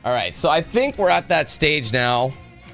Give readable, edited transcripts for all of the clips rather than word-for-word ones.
All right, so I think we're at that stage now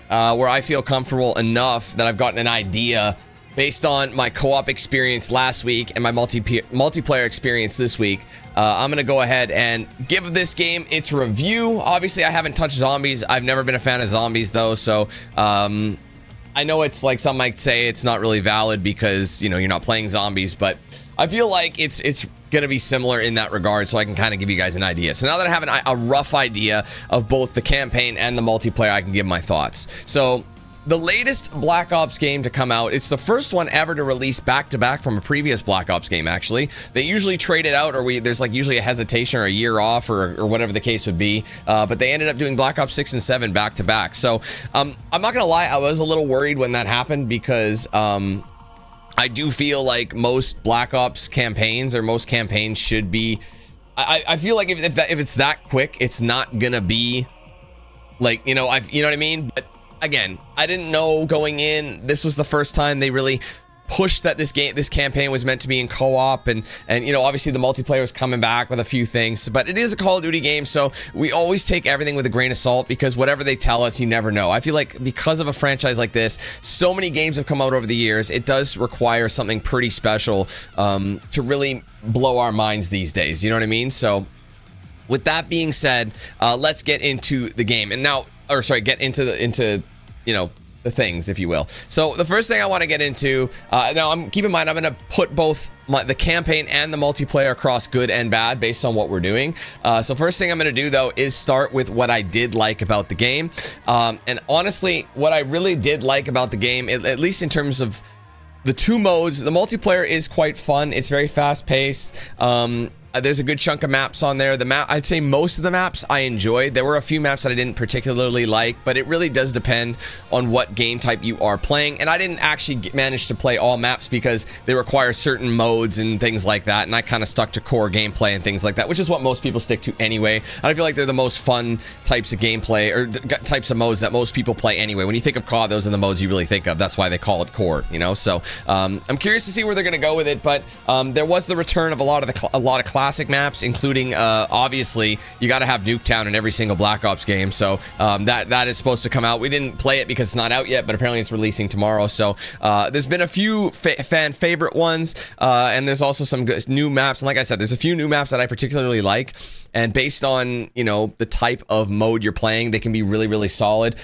where I feel comfortable enough that I've gotten an idea based on my co-op experience last week and my multiplayer experience this week. I'm going to go ahead and give this game its review. Obviously, I haven't touched zombies. I've never been a fan of zombies, though, so I know it's like some might say it's not really valid because, you know, you're not playing zombies, but I feel like it's going to be similar in that regard, so I can kind of give you guys an idea. So now that I have a rough idea of both the campaign and the multiplayer, I can give my thoughts. So the latest Black Ops game to come out, it's the first one ever to release back-to-back from a previous Black Ops game, actually. They usually trade it out, or there's like usually a hesitation or a year off or whatever the case would be, but they ended up doing Black Ops 6 and 7 back-to-back. So I'm not gonna lie, I was a little worried when that happened because I do feel like most Black Ops campaigns, or most campaigns, should be... I feel like if it's that quick, it's not gonna be like, you know what I mean? But again, I didn't know going in. This was the first time they really pushed that this campaign was meant to be in co-op, and you know, obviously the multiplayer is coming back with a few things, but it is a Call of Duty game, so we always take everything with a grain of salt because whatever they tell us, you never know. I feel like because of a franchise like this, so many games have come out over the years, it does require something pretty special to really blow our minds these days, you know what I mean? So with that being said, let's get into the game, and now, or sorry, get into you know, the things, if you will. So the first thing I want to get into, now keep in mind, I'm going to put both the campaign and the multiplayer across good and bad based on what we're doing. So first thing I'm going to do, though, is start with what I did like about the game. And honestly, what I really did like about the game, at least in terms of the two modes, the multiplayer is quite fun. It's very fast-paced. There's a good chunk of maps on there. I'd say most of the maps I enjoyed. There were a few maps that I didn't particularly like, but it really does depend on what game type you are playing. And I didn't actually manage to play all maps because they require certain modes and things like that. And I kind of stuck to core gameplay and things like that, which is what most people stick to anyway. And I feel like they're the most fun types of gameplay, or types of modes that most people play anyway. When you think of COD, those are the modes you really think of. That's why they call it core, you know? So I'm curious to see where they're going to go with it, but there was the return of a lot of classic maps, including obviously you got to have Nuketown in every single Black Ops game, so that is supposed to come out. We didn't play it because it's not out yet, but apparently it's releasing tomorrow. So there's been a few fan favorite ones, and there's also some good new maps, and like I said, there's a few new maps that I particularly like, and based on, you know, the type of mode you're playing, they can be really, really solid.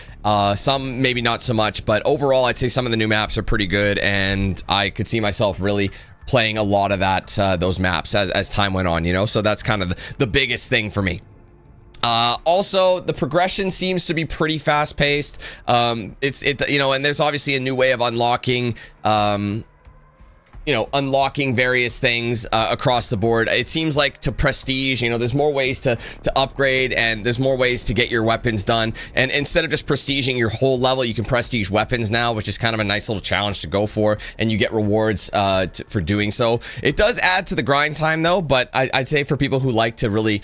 Some maybe not so much, but overall I'd say some of the new maps are pretty good, and I could see myself really playing a lot of those maps as time went on, you know? So that's kind of the biggest thing for me. Also, the progression seems to be pretty fast-paced. You know, and there's obviously a new way of unlocking, you know, unlocking various things across the board. It seems like to prestige, you know, there's more ways to upgrade, and there's more ways to get your weapons done. And instead of just prestiging your whole level, you can prestige weapons now, which is kind of a nice little challenge to go for, and you get rewards for doing so. It does add to the grind time, though, but I'd say for people who like to really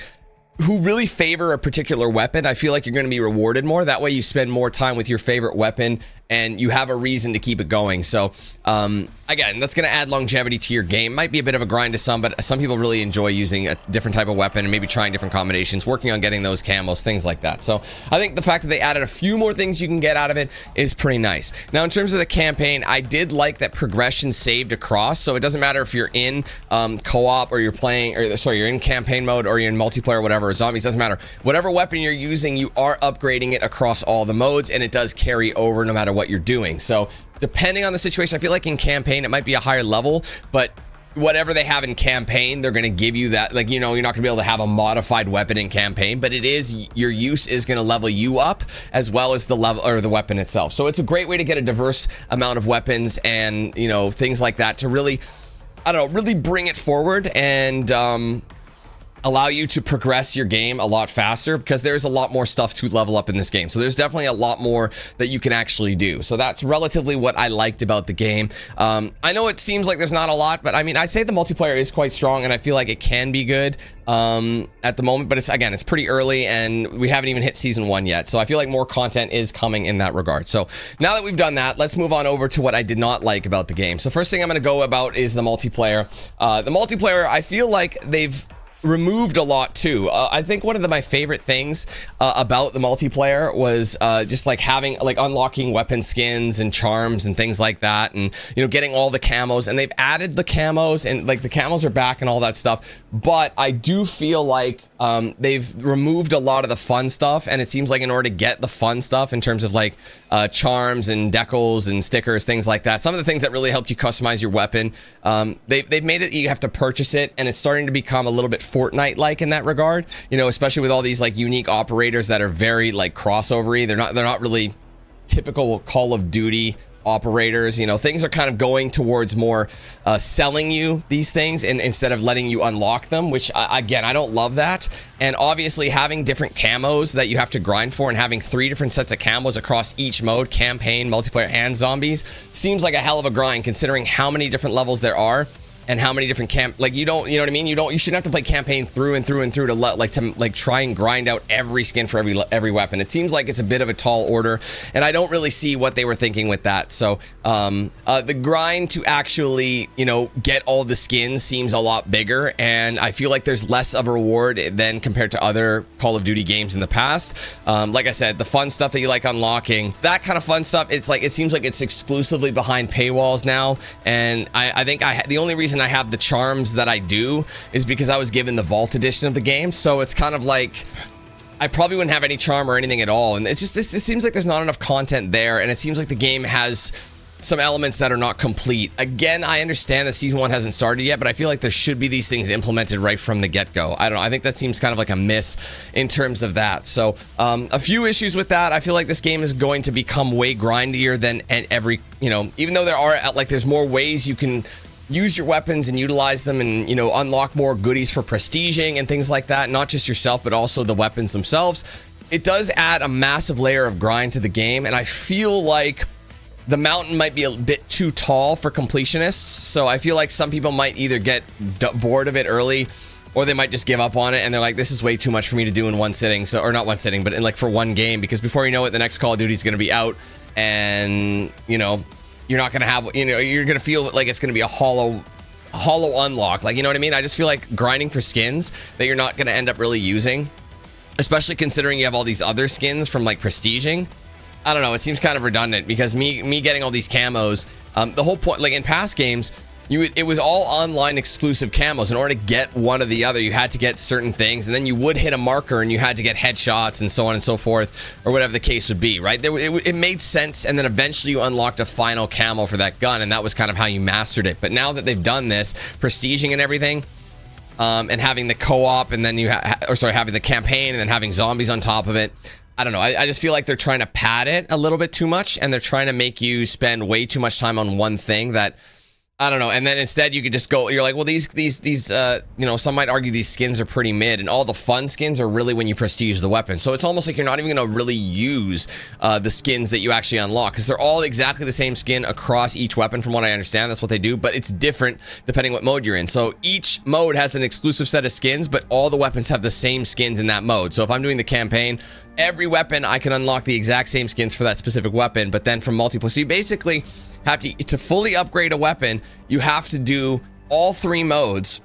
favor a particular weapon, I feel like you're going to be rewarded more. That way you spend more time with your favorite weapon and you have a reason to keep it going. So again, that's going to add longevity to your game. Might be a bit of a grind to some, but some people really enjoy using a different type of weapon and maybe trying different combinations, working on getting those camos, things like that. So I think the fact that they added a few more things you can get out of it is pretty nice. Now, in terms of the campaign, I did like that progression saved across, so it doesn't matter if you're in co-op or you're playing, or sorry, you're in campaign mode or you're in multiplayer or whatever, or zombies, doesn't matter. Whatever weapon you're using, you are upgrading it across all the modes, and it does carry over no matter what you're doing. So depending on the situation, I feel like in campaign it might be a higher level, but whatever they have in campaign, they're going to give you that. Like, you know, you're not going to be able to have a modified weapon in campaign, but it is, your use is going to level you up as well as the level or the weapon itself. So it's a great way to get a diverse amount of weapons and, you know, things like that to really, I don't know, really bring it forward and allow you to progress your game a lot faster, because there's a lot more stuff to level up in this game. So there's definitely a lot more that you can actually do. So that's relatively what I liked about the game. I know it seems like there's not a lot, but I mean, I say the multiplayer is quite strong, and I feel like it can be good at the moment, but it's pretty early and we haven't even hit season 1 yet. So I feel like more content is coming in that regard. So now that we've done that, let's move on over to what I did not like about the game. So first thing I'm going to go about is the multiplayer. The multiplayer, I feel like they've removed a lot too. I think one of my favorite things about the multiplayer was just like having like unlocking weapon skins and charms and things like that, and you know, getting all the camos. And they've added the camos, and like the camos are back and all that stuff, but I do feel like they've removed a lot of the fun stuff. And it seems like in order to get the fun stuff in terms of like charms and decals and stickers, things like that, some of the things that really helped you customize your weapon, they've made it you have to purchase it, and it's starting to become a little bit Fortnite-like in that regard, you know, especially with all these like unique operators that are very like crossovery. They're not really typical Call of Duty operators. You know, things are kind of going towards more selling you these things instead of letting you unlock them, which again, I don't love that. And obviously having different camos that you have to grind for, and having 3 different sets of camos across each mode, campaign, multiplayer, and zombies, seems like a hell of a grind considering how many different levels there are. And how many different you know what I mean? You shouldn't have to play campaign through and through and through to try and grind out every skin for every weapon. It seems like it's a bit of a tall order, and I don't really see what they were thinking with that. So the grind to actually, you know, get all the skins seems a lot bigger, and I feel like there's less of a reward than compared to other Call of Duty games in the past. Like I said, the fun stuff that you like unlocking, that kind of fun stuff, it's like, it seems like it's exclusively behind paywalls now. And I think the only reason I have the charms that I do is because I was given the Vault edition of the game. So it's kind of like I probably wouldn't have any charm or anything at all. And it's just this seems like there's not enough content there, and it seems like the game has some elements that are not complete. Again, I understand that season 1 hasn't started yet, but I feel like there should be these things implemented right from the get-go. I don't know. I think that seems kind of like a miss in terms of that. So a few issues with that. I feel like this game is going to become way grindier than every, you know, even though there are like there's more ways you can use your weapons and utilize them, and you know, unlock more goodies for prestiging and things like that, not just yourself but also the weapons themselves. It does add a massive layer of grind to the game, and I feel like the mountain might be a bit too tall for completionists. So I feel like some people might either get bored of it early, or they might just give up on it, and they're like, this is way too much for me to do in one sitting. So, or not one sitting, but in like for one game, because before you know it, the next Call of Duty is going to be out, and you know, you're not going to have, you know, you're going to feel like it's going to be a hollow unlock. Like, you know what I mean? I just feel like grinding for skins that you're not going to end up really using, especially considering you have all these other skins from like prestiging. I don't know. It seems kind of redundant, because me getting all these camos, the whole point, like in past games, it was all online exclusive camos. In order to get one or the other, you had to get certain things, and then you would hit a marker and you had to get headshots and so on and so forth, or whatever the case would be, right? It made sense, and then eventually you unlocked a final camo for that gun, and that was kind of how you mastered it. But now that they've done this, prestiging and everything, and having the co-op, and then having the campaign, and then having zombies on top of it, I don't know. I just feel like they're trying to pad it a little bit too much, and they're trying to make you spend way too much time on one thing that, I don't know. And then instead you could just go, you're like, well, these you know, some might argue these skins are pretty mid, and all the fun skins are really when you prestige the weapon. So it's almost like you're not even going to really use the skins that you actually unlock, because they're all exactly the same skin across each weapon, from what I understand. That's what they do, but it's different depending what mode you're in. So each mode has an exclusive set of skins, but all the weapons have the same skins in that mode. So if I'm doing the campaign, every weapon I can unlock the exact same skins for that specific weapon. But then from multiplayer, so you basically have to fully upgrade a weapon, you have to do all 3 modes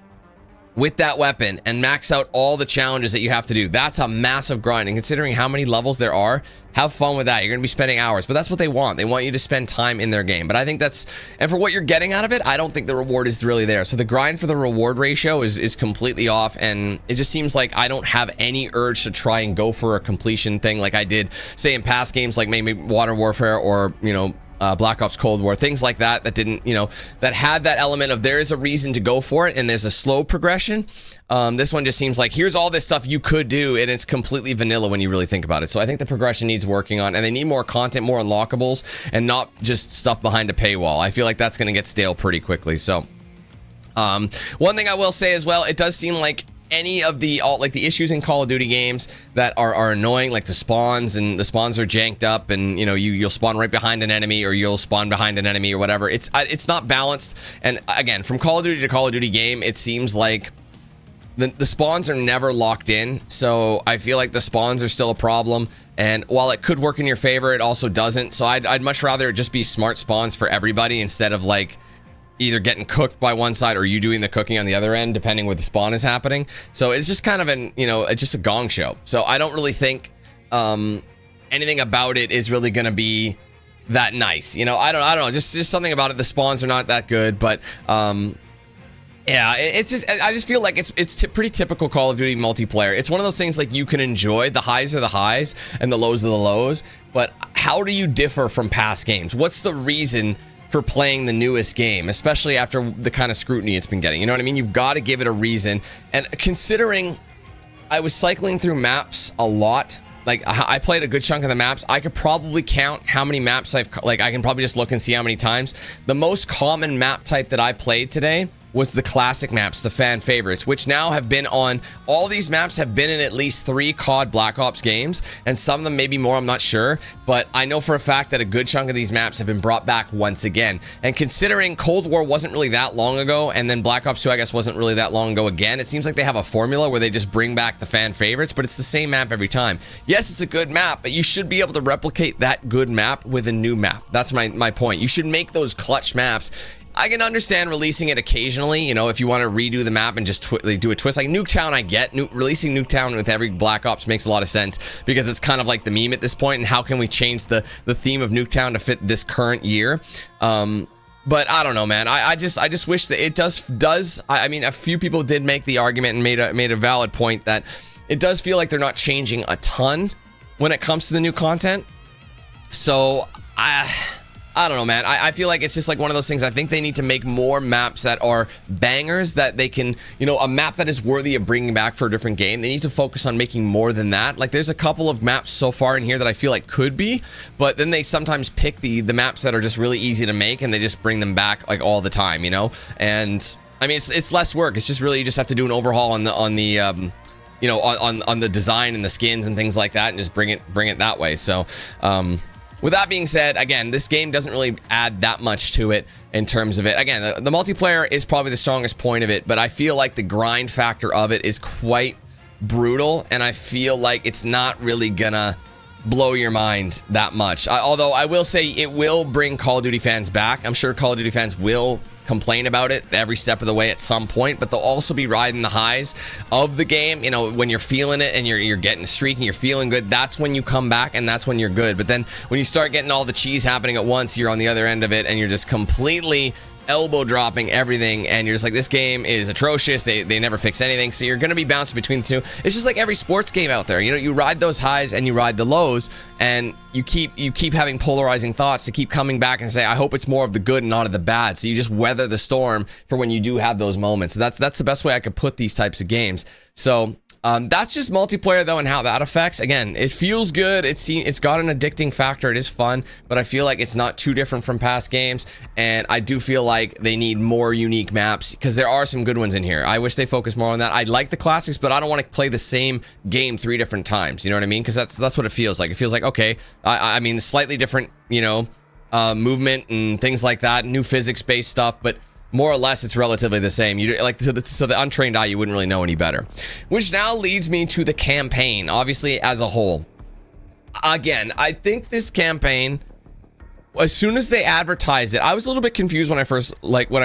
with that weapon and max out all the challenges that you have to do. That's a massive grind, and considering how many levels there are, have fun with that. You're gonna be spending hours, but that's what they want. They want you to spend time in their game. But I think that's, and for what you're getting out of it, I don't think the reward is really there. So the grind for the reward ratio is completely off, and it just seems like I don't have any urge to try and go for a completion thing like I did, say, in past games, like maybe Modern Warfare, or, you know, Black Ops Cold War, things like that, that didn't, you know, that had that element of there is a reason to go for it, and there's a slow progression. This one just seems like here's all this stuff you could do, and it's completely vanilla when you really think about it. So I think the progression needs working on, and they need more content, more unlockables, and not just stuff behind a paywall. I feel like that's going to get stale pretty quickly. So one thing I will say as well, it does seem like any of the issues in Call of Duty games that are annoying, like the spawns are janked up, and you know, you'll spawn right behind an enemy, or you'll spawn behind an enemy, or whatever. It's not balanced. And again, from Call of Duty to Call of Duty game, it seems like the spawns are never locked in. So I feel like the spawns are still a problem, and while it could work in your favor, it also doesn't. So I'd much rather it just be smart spawns for everybody, instead of like either getting cooked by one side or you doing the cooking on the other end, depending where the spawn is happening. So it's just kind of it's just a gong show. So I don't really think anything about it is really going to be that nice. I don't know. Just something about it. The spawns are not that good, but yeah, it's just, I just feel like it's pretty typical Call of Duty multiplayer. It's one of those things like you can enjoy. The highs are the highs and the lows are the lows. But how do you differ from past games? What's the reason for playing the newest game, especially after the kind of scrutiny it's been getting? You know what I mean? You've got to give it a reason. And considering I was cycling through maps a lot, like I played a good chunk of the maps, I could probably count how many maps I can probably just look and see how many times. The most common map type that I played today was the classic maps, the fan favorites, which now have been on, all these maps have been in at least 3 COD Black Ops games, and some of them maybe more, I'm not sure, but I know for a fact that a good chunk of these maps have been brought back once again. And considering Cold War wasn't really that long ago, and then Black Ops 2 I guess wasn't really that long ago again, it seems like they have a formula where they just bring back the fan favorites, but it's the same map every time. Yes, it's a good map, but you should be able to replicate that good map with a new map. That's my point. You should make those clutch maps. I can understand releasing it occasionally, if you want to redo the map and just do a twist. Like Nuketown, I get. Releasing Nuketown with every Black Ops makes a lot of sense because it's kind of like the meme at this point, and how can we change the theme of Nuketown to fit this current year? But I don't know, man. I just wish that it does. I mean, a few people did make the argument and made a valid point that it does feel like they're not changing a ton when it comes to the new content. So I don't know, man. I feel like it's just like one of those things. I think they need to make more maps that are bangers, that they can, a map that is worthy of bringing back for a different game. They need to focus on making more than that. Like there's a couple of maps so far in here that I feel like could be, but then they sometimes pick the maps that are just really easy to make and they just bring them back like all the time, And I mean, it's less work. It's just really, you just have to do an overhaul on the design and the skins and things like that, and just bring it that way. So, with that being said, again, this game doesn't really add that much to it in terms of it. Again, the multiplayer is probably the strongest point of it, but I feel like the grind factor of it is quite brutal, and I feel like it's not really gonna blow your mind that much. Although I will say it will bring Call of Duty fans back. I'm sure Call of Duty fans will complain about it every step of the way at some point, but they'll also be riding the highs of the game. When you're feeling it and you're getting streaking, you're feeling good, that's when you come back and that's when you're good. But then when you start getting all the cheese happening at once, you're on the other end of it and you're just completely elbow dropping everything, and you're just like, this game is atrocious. They never fix anything, so you're gonna be bouncing between the two. It's just like every sports game out there. You ride those highs and you ride the lows, and you keep having polarizing thoughts to keep coming back and say, I hope it's more of the good and not of the bad. So you just weather the storm for when you do have those moments. That's the best way I could put these types of games. So that's just multiplayer though, and how that affects. Again, it feels good. It's got an addicting factor. It is fun, but I feel like it's not too different from past games. And I do feel like they need more unique maps, because there are some good ones in here. I wish they focused more on that. I like the classics, but I don't want to play the same game 3 different times. You know what I mean? Because that's what it feels like. It feels like, okay, I mean, slightly different, movement and things like that, new physics-based stuff, but more or less it's relatively the same. So the untrained eye, you wouldn't really know any better. Which now leads me to the campaign, obviously, as a whole. Again, I think this campaign, as soon as they advertised it, I was a little bit confused when I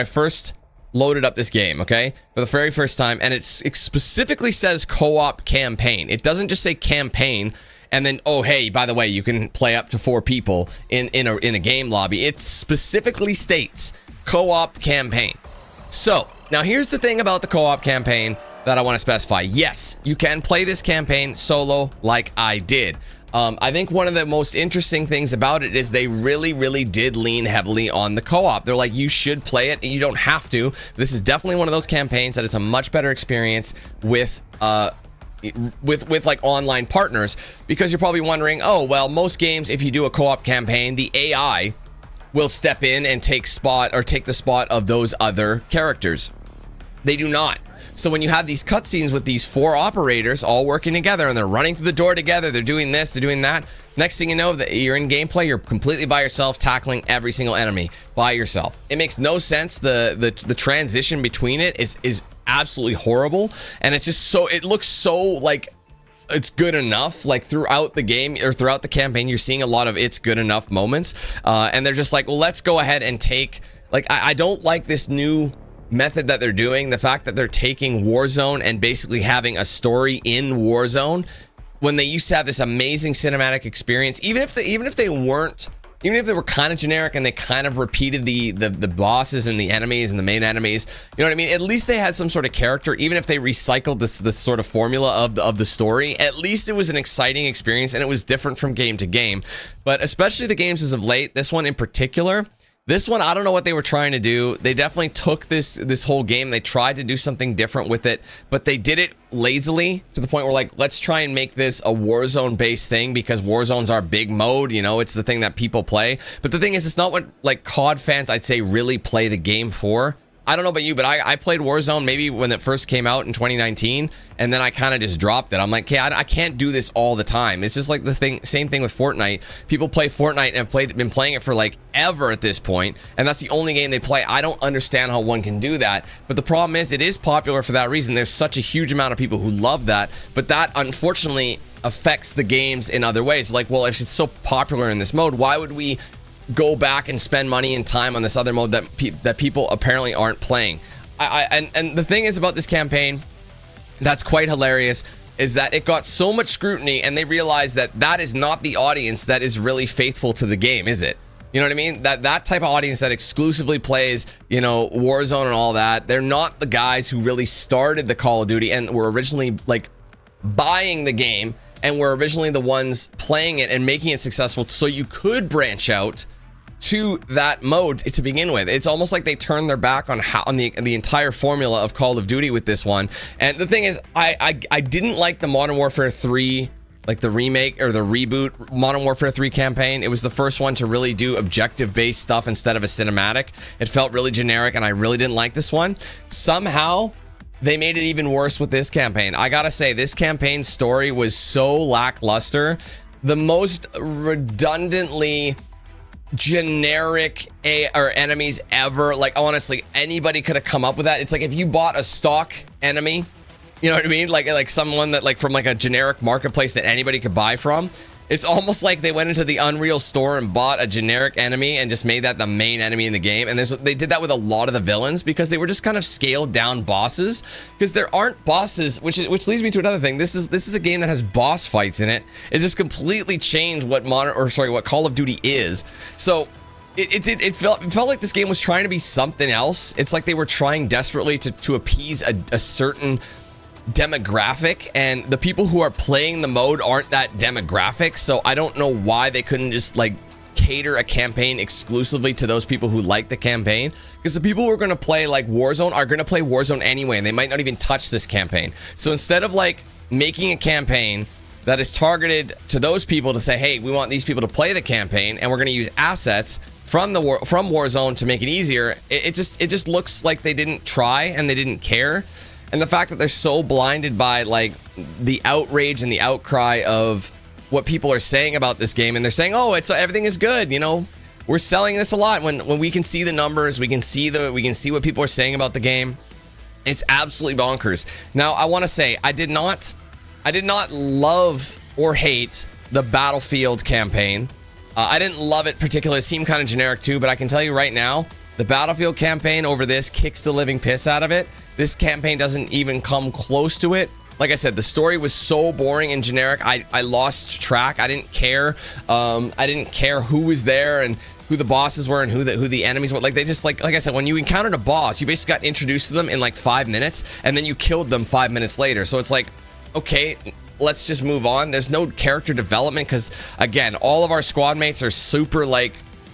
first loaded up this game, okay, for the very first time, and it specifically says co-op campaign. It doesn't just say campaign and then, oh hey, by the way, you can play up to 4 people in a game lobby. It specifically states co-op campaign. So now here's the thing about the co-op campaign that I want to specify. Yes, you can play this campaign solo like I did. I think one of the most interesting things about it is they really did lean heavily on the co-op. They're like, you should play it, you don't have to. This is definitely one of those campaigns that it's a much better experience with like online partners, because you're probably wondering, oh well, most games, if you do a co-op campaign, the AI will step in and take the spot of those other characters. They do not. So when you have these cutscenes with these 4 operators all working together and they're running through the door together, they're doing this, they're doing that, next thing you know, that you're in gameplay, you're completely by yourself, tackling every single enemy by yourself. It makes no sense. The transition between it is absolutely horrible, and it's just so, it looks so like it's good enough. Like throughout the game or throughout the campaign, you're seeing a lot of it's good enough moments, and they're just like, well, let's go ahead and take Like, I don't like this new method that they're doing. The fact that they're taking Warzone and basically having a story in Warzone when they used to have this amazing cinematic experience. Even if they were kind of generic and they kind of repeated the bosses and the enemies and the main enemies, you know what I mean? At least they had some sort of character. Even if they recycled this sort of formula of the story, at least it was an exciting experience and it was different from game to game. But especially the games as of late, this one in particular, this one, I don't know what they were trying to do. They definitely took this whole game. They tried to do something different with it, but they did it lazily to the point where, like, let's try and make this a Warzone based thing because Warzone's our big mode, you know, it's the thing that people play. But the thing is, it's not what like COD fans, I'd say, really play the game for. I don't know about you, but I played Warzone maybe when it first came out in 2019, and then I kind of just dropped it. I'm like, okay, I can't do this all the time. It's just like same thing with Fortnite. People play Fortnite and have been playing it for like ever at this point, and that's the only game they play. I don't understand how one can do that, but the problem is it is popular for that reason. There's such a huge amount of people who love that, but that unfortunately affects the games in other ways. Like, well, if it's so popular in this mode, why would we go back and spend money and time on this other mode that people apparently aren't playing? And the thing is about this campaign that's quite hilarious is that it got so much scrutiny and they realized that is not the audience that is really faithful to the game, is it? You know what I mean? That type of audience that exclusively plays, you know, Warzone and all that, they're not the guys who really started the Call of Duty and were originally like buying the game and were originally the ones playing it and making it successful so you could branch out to that mode to begin with. It's almost like they turned their back on the entire formula of Call of Duty with this one. And the thing is, I didn't like the Modern Warfare 3, like the remake or the reboot Modern Warfare 3 campaign. It was the first one to really do objective-based stuff instead of a cinematic. It felt really generic, and I really didn't like this one. Somehow, they made it even worse with this campaign. I gotta say, this campaign's story was so lackluster. The most redundantly generic enemies ever. Like, honestly, anybody could have come up with that. It's like if you bought a stock enemy, you know what I mean? Like someone that, like, from like a generic marketplace that anybody could buy from. It's almost like they went into the Unreal store and bought a generic enemy and just made that the main enemy in the game. And they did that with a lot of the villains because they were just kind of scaled down bosses, because there aren't bosses, which leads me to another thing. This is a game that has boss fights in it. It just completely changed what what Call of Duty is. So it felt like this game was trying to be something else. It's like they were trying desperately to appease a certain demographic, and the people who are playing the mode aren't that demographic. So I don't know why they couldn't just like cater a campaign exclusively to those people who like the campaign, because the people who are going to play like Warzone are going to play Warzone anyway, and they might not even touch this campaign. So instead of like making a campaign that is targeted to those people to say, hey, we want these people to play the campaign and we're going to use assets from Warzone to make it easier, it just looks like they didn't try and they didn't care. And the fact that they're so blinded by like the outrage and the outcry of what people are saying about this game, and they're saying, oh, everything is good, you know, we're selling this a lot, when we can see the numbers, we can see what people are saying about the game. It's absolutely bonkers. Now, I want to say I did not love or hate the Battlefield campaign. I didn't love it particularly. It seemed kind of generic too, but I can tell you right now, the Battlefield campaign over this kicks the living piss out of it. This campaign doesn't even come close to it. Like I said, the story was so boring and generic. I lost track. I didn't care. I didn't care who was there and who the bosses were and who the enemies were. Like, they just like I said, when you encountered a boss, you basically got introduced to them in like 5 minutes, and then you killed them 5 minutes later. So it's like, okay, let's just move on. There's no character development because, again, all of our squad mates are super like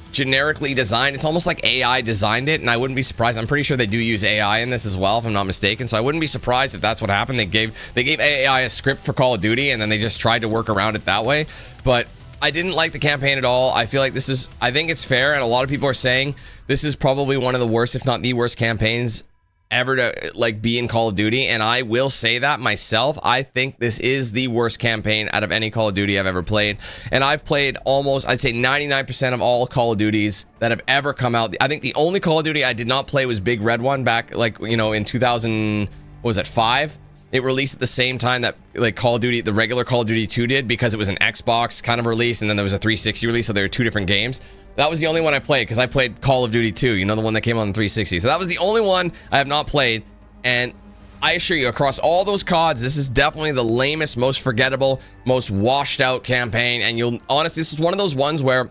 generically designed. It's almost like AI designed it, and I wouldn't be surprised. I'm pretty sure they do use AI in this as well, if I'm not mistaken. So I wouldn't be surprised if that's what happened. They gave AI a script for Call of Duty, and then they just tried to work around it that way. But I didn't like the campaign at all. I feel like I think it's fair, and a lot of people are saying this is probably one of the worst, if not the worst, campaigns ever to like be in Call of Duty, and I will say that myself. I think this is the worst campaign out of any Call of Duty I've ever played, and I've played almost, I'd say 99% of all Call of Duties that have ever come out. I think the only Call of Duty I did not play was Big Red One back, like, you know, in 2000, what was it, 5? it released at the same time that like Call of Duty, the regular Call of Duty 2 did, because it was an Xbox kind of release, and then there was a 360 release, so there were two different games. That was the only one I played, because I played Call of Duty 2, you know, the one that came on the 360. So that was the only one I have not played, and I assure you, across all those CODs, this is definitely the lamest, most forgettable, most washed out campaign. And you'll honestly, this is one of those ones where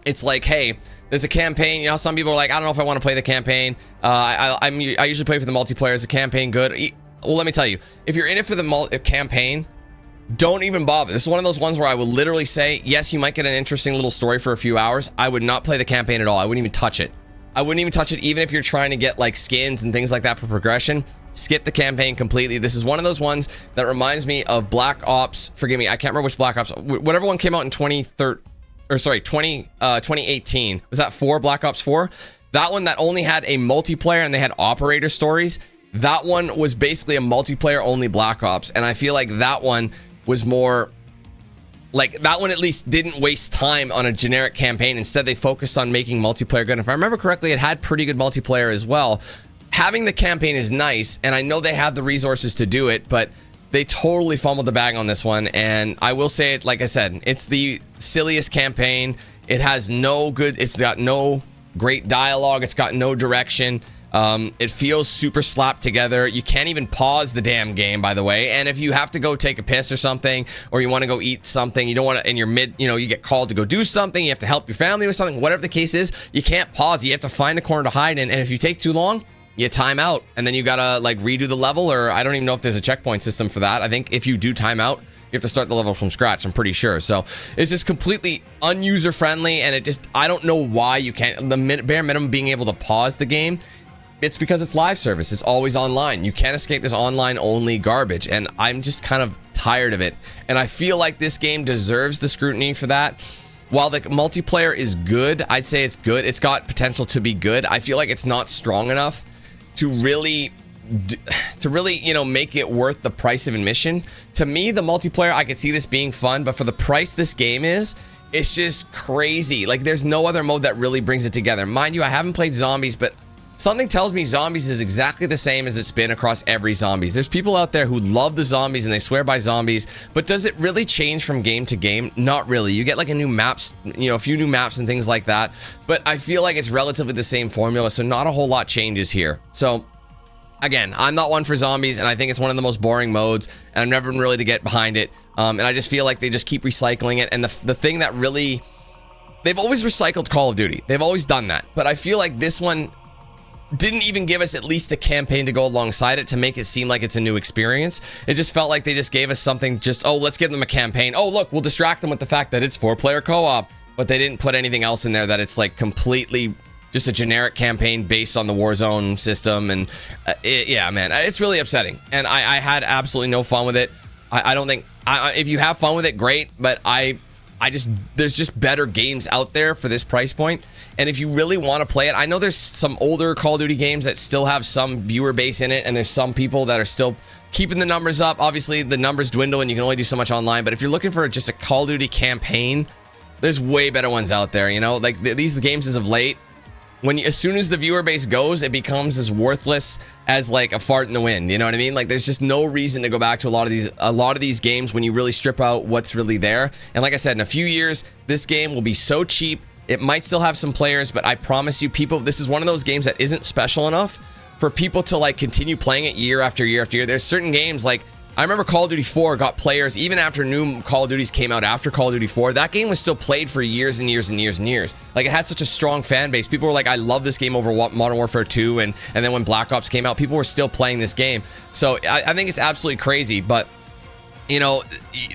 it's like, hey, there's a campaign. You know, some people are like, I don't know if I want to play the campaign. I usually play for the multiplayer. Is the campaign good? Well, let me tell you, if you're in it for the campaign, don't even bother. This is one of those ones where I will literally say, yes, you might get an interesting little story for a few hours. I would not play the campaign at all. I wouldn't even touch it. I wouldn't even touch it, even if you're trying to get like skins and things like that for progression. Skip the campaign completely. This is one of those ones that reminds me of Black Ops. Forgive me, I can't remember which Black Ops. Whatever one came out in 2018. Was that 4? Black Ops 4? That one that only had a multiplayer and they had operator stories. That one was basically a multiplayer only Black Ops, and I feel like that one was more like, that one at least didn't waste time on a generic campaign. Instead, they focused on making multiplayer good. And if I remember correctly, it had pretty good multiplayer as well. Having the campaign is nice, and I know they have the resources to do it, but they totally fumbled the bag on this one. And I will say it, like I said, it's the silliest campaign. It has no good, it's got no great dialogue, it's got no direction. It feels super slapped together. You can't even pause the damn game, by the way. And if you have to go take a piss or something, or you want to go eat something, you don't want to, and you're mid, you know, you get called to go do something, you have to help your family with something, whatever the case is, you can't pause. You have to find a corner to hide in. And if you take too long, you time out, and then you gotta like redo the level, or I don't even know if there's a checkpoint system for that. I think if you do time out, you have to start the level from scratch, I'm pretty sure. So it's just completely unuser friendly, and it just, I don't know why you can't, the bare minimum being able to pause the game, it's because it's live service. It's always online. You can't escape this online only garbage, and I'm just kind of tired of it. And I feel like this game deserves the scrutiny for that. While the multiplayer is good, I'd say it's good. It's got potential to be good. I feel like it's not strong enough to really, you know, make it worth the price of admission. To me, the multiplayer, I could see this being fun, but for the price this game is, it's just crazy. Like, there's no other mode that really brings it together. Mind you, I haven't played Zombies, but something tells me Zombies is exactly the same as it's been across every Zombies. There's people out there who love the Zombies and they swear by Zombies, but does it really change from game to game? Not really. You get like a new maps, you know, a few new maps and things like that, but I feel like it's relatively the same formula, so not a whole lot changes here. So again, I'm not one for Zombies, and I think it's one of the most boring modes, and I've never been really to get behind it. And I just feel like they just keep recycling it, and the thing that really, they've always recycled Call of Duty. They've always done that, but I feel like this one didn't even give us at least a campaign to go alongside it to make it seem like it's a new experience. It just felt like they just gave us something, just, oh, let's give them a campaign. Oh, look, we'll distract them with the fact that it's 4-player co-op, but they didn't put anything else in there, that it's like completely just a generic campaign based on the Warzone system. And yeah, man, it's really upsetting. And I had absolutely no fun with it. I don't think, if you have fun with it, great, but there's just better games out there for this price point. And if you really want to play it, I know there's some older Call of Duty games that still have some viewer base in it, and there's some people that are still keeping the numbers up. Obviously, the numbers dwindle and you can only do so much online, but if you're looking for just a Call of Duty campaign, there's way better ones out there, you know? Like, these games as of late, as soon as the viewer base goes, it becomes as worthless as like a fart in the wind. You know what I mean? Like, there's just no reason to go back to a lot of these games when you really strip out what's really there. And like I said, in a few years, this game will be so cheap. It might still have some players, but I promise you, people, this is one of those games that isn't special enough for people to like continue playing it year after year after year. There's certain games, like I remember Call of Duty 4 got players even after new Call of Duties came out after Call of Duty 4. That game was still played for years and years and years and years. Like, it had such a strong fan base. People were like, I love this game over Modern Warfare 2. And then when Black Ops came out, people were still playing this game. So I think it's absolutely crazy. But, you know,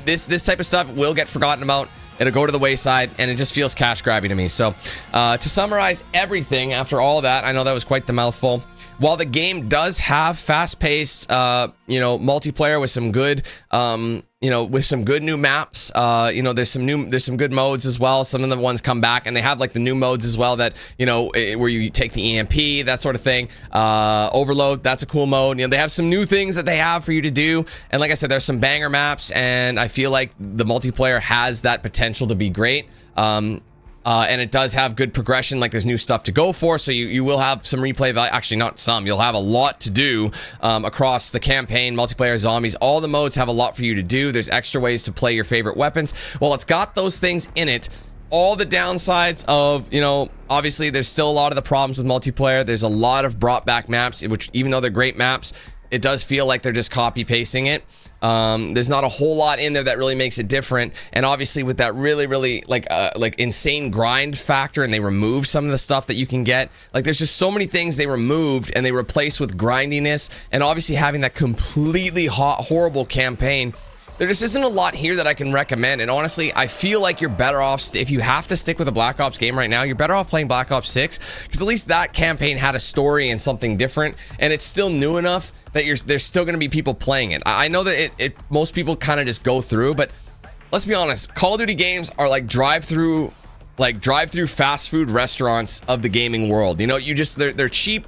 this type of stuff will get forgotten about. It'll go to the wayside, and it just feels cash grabbing to me. So to summarize everything after all that, I know that was quite the mouthful. While the game does have fast-paced, you know, multiplayer with some good, you know, with some good new maps, you know, there's some good modes as well. Some of the ones come back, and they have like the new modes as well that, you know, where you take the EMP, that sort of thing. Overload, that's a cool mode. You know, they have some new things that they have for you to do. And like I said, there's some banger maps, and I feel like the multiplayer has that potential to be great. And it does have good progression, like there's new stuff to go for, so you will have some replay value. Actually, not some. You'll have a lot to do across the campaign, multiplayer, zombies. All the modes have a lot for you to do. There's extra ways to play your favorite weapons. Well, it's got those things in it. All the downsides of, you know, obviously there's still a lot of the problems with multiplayer. There's a lot of brought back maps, which even though they're great maps, it does feel like they're just copy pasting it. There's not a whole lot in there that really makes it different, and obviously with that really like insane grind factor, and they removed some of the stuff that you can get. Like there's just so many things they removed and they replaced with grindiness, and obviously having that completely horrible campaign. There just isn't a lot here that I can recommend, and honestly, I feel like you're better off, if you have to stick with a Black Ops game right now, you're better off playing Black Ops 6, because at least that campaign had a story and something different, and it's still new enough that there's still going to be people playing it. I know that most people kind of just go through, but let's be honest, Call of Duty games are like drive-through fast food restaurants of the gaming world. You know, they're cheap.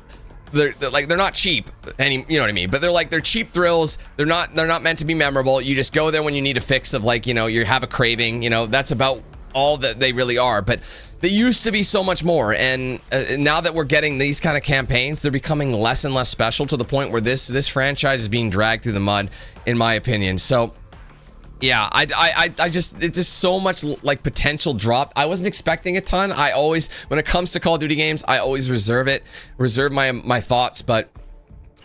They're not cheap, you know what I mean, but they're cheap thrills. They're not meant to be memorable. You just go there when you need a fix of, like, you know, you have a craving, you know, that's about all that they really are. But they used to be so much more, and now that we're getting these kind of campaigns, they're becoming less and less special, to the point where this franchise is being dragged through the mud, in my opinion. So yeah, I just, it's just so much like potential dropped. I wasn't expecting a ton. I always, when it comes to Call of Duty games, I always reserve my thoughts, but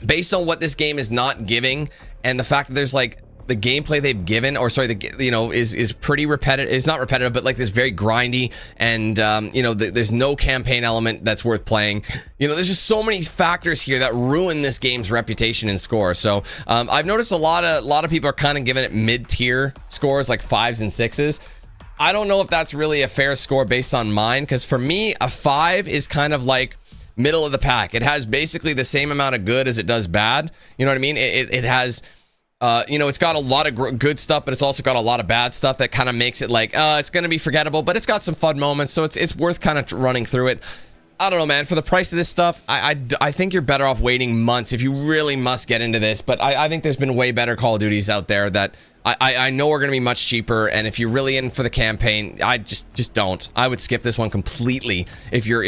based on what this game is not giving, and the fact that there's like the gameplay they've given, or sorry, you know, is pretty repetitive. It's not repetitive, but like this very grindy, and you know, there's no campaign element that's worth playing. You know, there's just so many factors here that ruin this game's reputation and score. So I've noticed a lot of people are kind of giving it mid-tier scores, like 5s and 6s. I don't know if that's really a fair score based on mine, because for me, a 5 is kind of like middle of the pack. It has basically the same amount of good as it does bad. You know what I mean? It has, you know, it's got a lot of good stuff, but it's also got a lot of bad stuff that kind of makes it like, it's going to be forgettable, but it's got some fun moments, so it's worth kind of running through it. I don't know, man. For the price of this stuff, I think you're better off waiting months if you really must get into this, but I think there's been way better Call of Duties out there that I know are going to be much cheaper, and if you're really in for the campaign, I just don't. I would skip this one completely if you're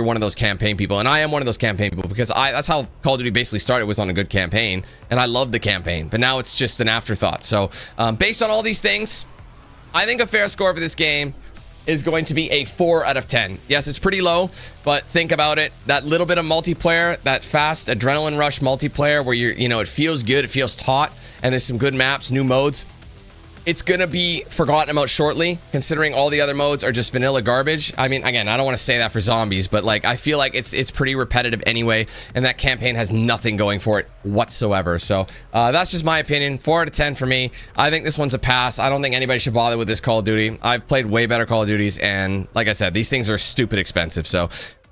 one of those campaign people, and I am one of those campaign people, because that's how Call of Duty basically started, was on a good campaign, and I loved the campaign, but now it's just an afterthought. So based on all these things, I think a fair score for this game is going to be a 4 out of 10. Yes, it's pretty low, but think about it. That little bit of multiplayer, that fast adrenaline rush multiplayer where you know, it feels good, it feels taut, and there's some good maps, new modes. It's gonna be forgotten about shortly, considering all the other modes are just vanilla garbage. I mean, again, I don't want to say that for zombies, but like, I feel like it's pretty repetitive anyway, and that campaign has nothing going for it whatsoever. So that's just my opinion. 4 out of 10 for me. I think this one's a pass. I don't think anybody should bother with this Call of Duty. I've played way better Call of Duties, and like I said, these things are stupid expensive. So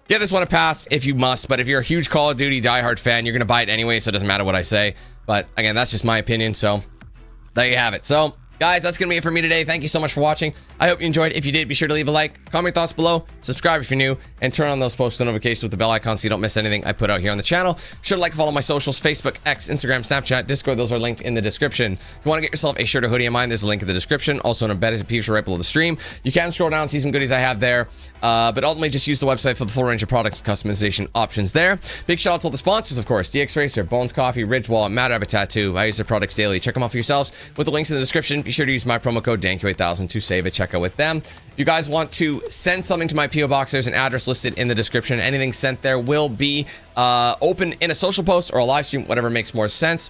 give this one a pass if you must, but if you're a huge Call of Duty diehard fan, you're gonna buy it anyway, so it doesn't matter what I say. But again, that's just my opinion. So there you have it. So guys, that's gonna be it for me today. Thank you so much for watching. I hope you enjoyed. If you did, be sure to leave a like, comment your thoughts below, subscribe if you're new, and turn on those post notifications with the bell icon so you don't miss anything I put out here on the channel. Be sure to like, follow my socials: Facebook, X, Instagram, Snapchat, Discord. Those are linked in the description. If you want to get yourself a shirt or hoodie of mine, there's a link in the description. Also, an embedded feature right below the stream. You can scroll down and see some goodies I have there, but ultimately just use the website for the full range of products and customization options there. Big shout out to all the sponsors, of course: DX Racer, Bones Coffee, Ridge Wallet, Mad Rabbit Tattoo. I use their products daily. Check them out for yourselves with the links in the description. Be sure to use my promo code DANQ8000 to save a checkout with them. If you guys want to send something to my PO box, there's an address listed in the description. Anything sent there will be open in a social post or a live stream, whatever makes more sense.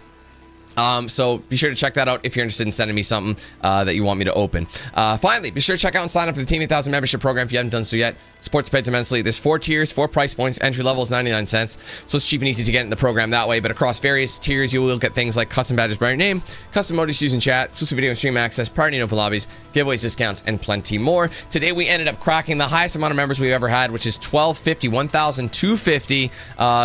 So be sure to check that out if you're interested in sending me something that you want me to open. Finally, be sure to check out and sign up for the Team 8000 membership program if you haven't done so yet. Support's paid immensely. There's 4 tiers, 4 price points. Entry level is 99 cents, so it's cheap and easy to get in the program that way. But across various tiers, you will get things like custom badges by your name, custom emojis used in chat, exclusive video and stream access, priority and open lobbies, giveaways, discounts, and plenty more. Today, we ended up cracking the highest amount of members we've ever had, which is 1,250.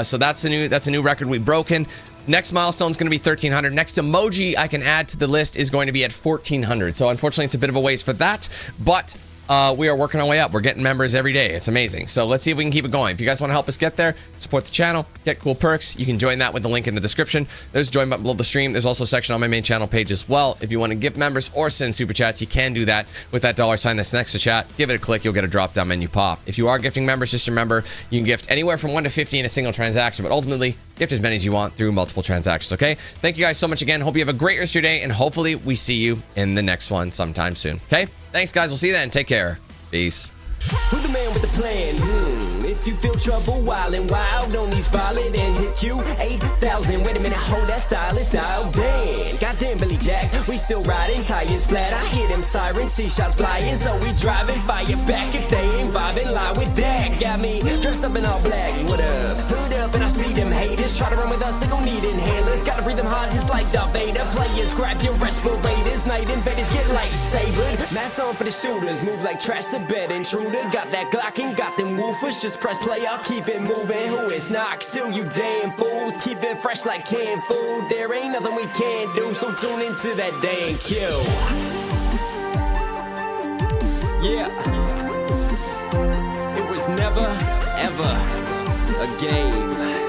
So that's a new record we've broken. Next milestone is going to be 1,300. Next emoji I can add to the list is going to be at 1,400. So unfortunately, it's a bit of a ways for that, but we are working our way up. We're getting members every day. It's amazing. So let's see if we can keep it going. If you guys want to help us get there, support the channel, get cool perks, you can join that with the link in the description. There's a join button below the stream. There's also a section on my main channel page as well. If you want to give members or send super chats, you can do that with that $sign that's next to chat. Give it a click. You'll get a drop down menu pop. If you are gifting members, just remember you can gift anywhere from 1 to 50 in a single transaction, but ultimately gift as many as you want through multiple transactions. Okay. Thank you guys so much again. Hope you have a great rest of your day, and hopefully we see you in the next one sometime soon. Okay. Thanks guys. We'll see you then. Take care. Peace. Who's the man with the plan? If you feel trouble wildin' wild on these violent and hit you 8,000. Wait a minute, hold that style is dialed Dan. Goddamn Billy Jack, we still riding tires flat. I hear them sirens, see shots flying, so we driving fire back. If they ain't vibing, lie with that. Got me dressed up in all black. What up? Hood up, and I see them haters try to run with us. They gon' need inhalers. Gotta breathe them hard just like Darth Vader. Players, grab your respirators. Night invaders get lightsabered. Mask on for the shooters. Move like trash to bed intruder. Got that Glock and got them woofers. Just press play, I'll keep it moving. Who is not? Still you damn fools. Keep it fresh like canned food. There ain't nothing we can't do, so tune into that damn cue. Yeah. It was never, ever a game.